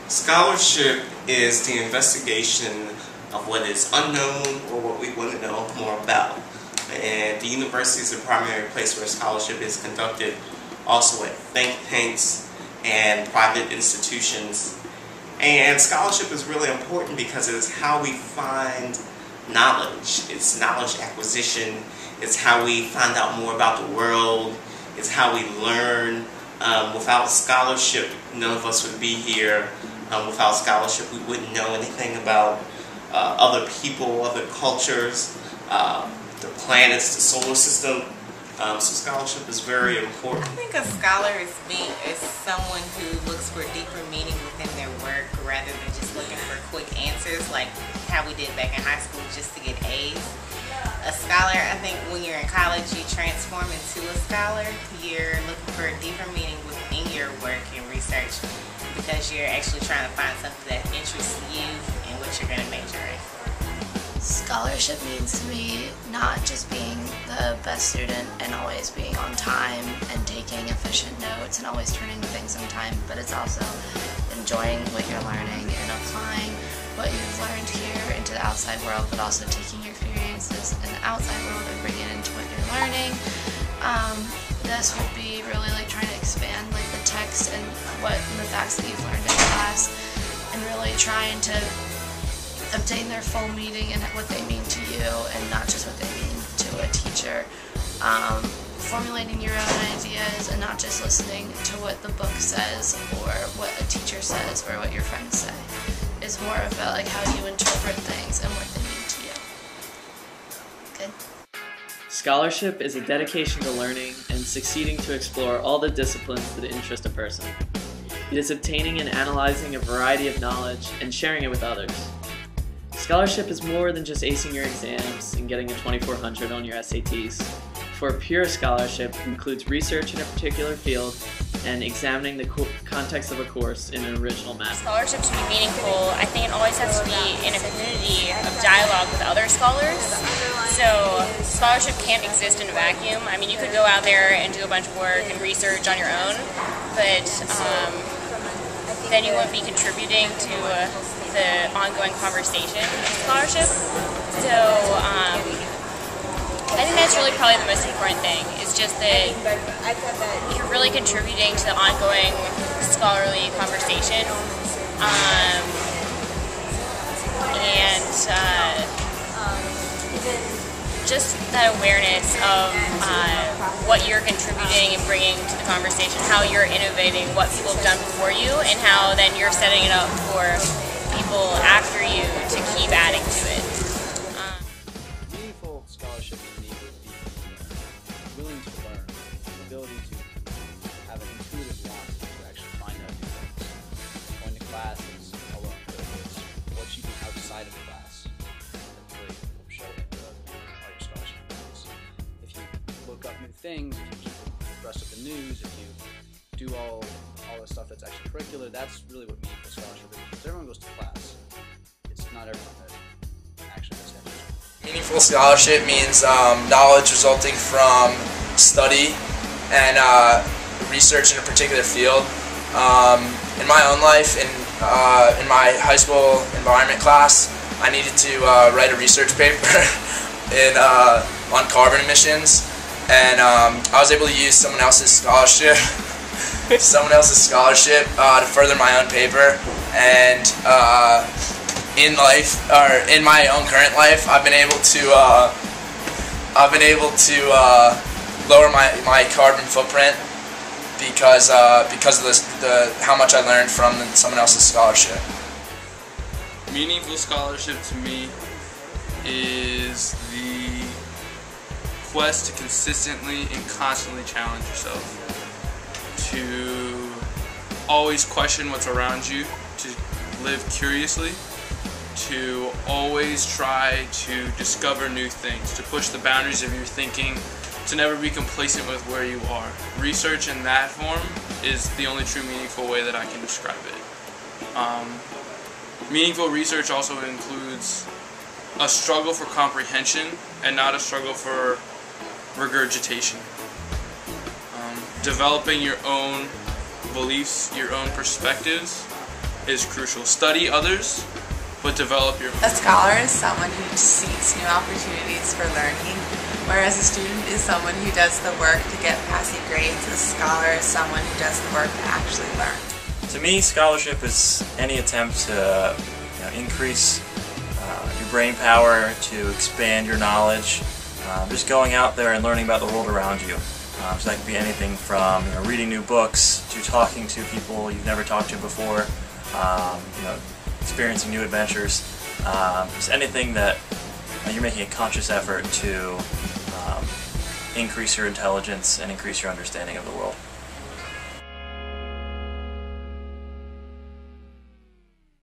Scholarship is the investigation of what is unknown or what we want to know more about. And the university is the primary place where scholarship is conducted, also at think tanks and private institutions. And scholarship is really important because it is how we find knowledge. It's knowledge acquisition. It's how we find out more about the world. It's how we learn. Without scholarship, none of us would be here. Without scholarship, we wouldn't know anything about other people, other cultures, the planets, the solar system. So scholarship is very important. I think a scholar is someone who looks for deeper meaning within their work rather than just looking for quick answers like how we did back in high school just to get A's. A scholar, I think when you're in college, you transform into a scholar. You're looking for a deeper meaning within your work and research because you're actually trying to find something that interests you and what you're going to major in. Scholarship means to me not just being the best student and always being on time and taking efficient notes and always turning things on time, but it's also enjoying what you're learning and applying what you've learned here into the outside world, but also taking your experiences in the outside world and bringing it into what you're learning. This would be really like trying to expand like the text and the facts that you've learned in class and really trying to obtain their full meaning and what they mean to you and not just what they mean to a teacher. Formulating your own ideas and not just listening to what the book says or what a teacher says or what your friends say is more about like how you interpret things and what they mean to you. Good. Scholarship is a dedication to learning and succeeding to explore all the disciplines that interest a person. It is obtaining and analyzing a variety of knowledge and sharing it with others. Scholarship is more than just acing your exams and getting a 2400 on your SATs. For a pure scholarship, it includes research in a particular field and examining the context of a course in an original manner. Scholarship to be meaningful, I think it always has to be in a community of dialogue with other scholars. So scholarship can't exist in a vacuum. I mean, you could go out there and do a bunch of work and research on your own, but then you won't be contributing to the ongoing conversation of scholarship. So I think that's really probably the most important thing. It's just that you're really contributing to the ongoing scholarly conversation, and just that awareness of what you're contributing and bringing to the conversation, how you're innovating what people have done before you, and how then you're setting it up for people after you to keep adding to it. Meaningful scholarship is needed to be willing to learn, the ability to have an intuitive want to actually find out new things. Going to class is alone, but it's what you do outside of class that really will show in all your scholarship plans. If you look up new things, if you keep abreast of the news, if you do all the stuff that's extracurricular, that's really what meaningful scholarship is. Because everyone goes to class. It's not everyone that actually does that. Meaningful scholarship means knowledge resulting from study and research in a particular field. In my own life, in my high school environment class, I needed to write a research paper on carbon emissions, and I was able to use someone else's scholarship to further my own paper. And in my own current life, I've been able to lower my carbon footprint because of how much I learned from someone else's scholarship. Meaningful scholarship to me is the quest to consistently and constantly challenge yourself, to always question what's around you, to live curiously, to always try to discover new things, to push the boundaries of your thinking, to never be complacent with where you are. Research in that form is the only true meaningful way that I can describe it. Meaningful research also includes a struggle for comprehension and not a struggle for regurgitation. Developing your own beliefs, your own perspectives, is crucial. Study others, but develop your own. A scholar is someone who seeks new opportunities for learning, whereas a student is someone who does the work to get passing grades. A scholar is someone who does the work to actually learn. To me, scholarship is any attempt to increase your brain power, to expand your knowledge, just going out there and learning about the world around you. So that could be anything from reading new books to talking to people you've never talked to before, experiencing new adventures. Just anything that you're making a conscious effort to increase your intelligence and increase your understanding of the world.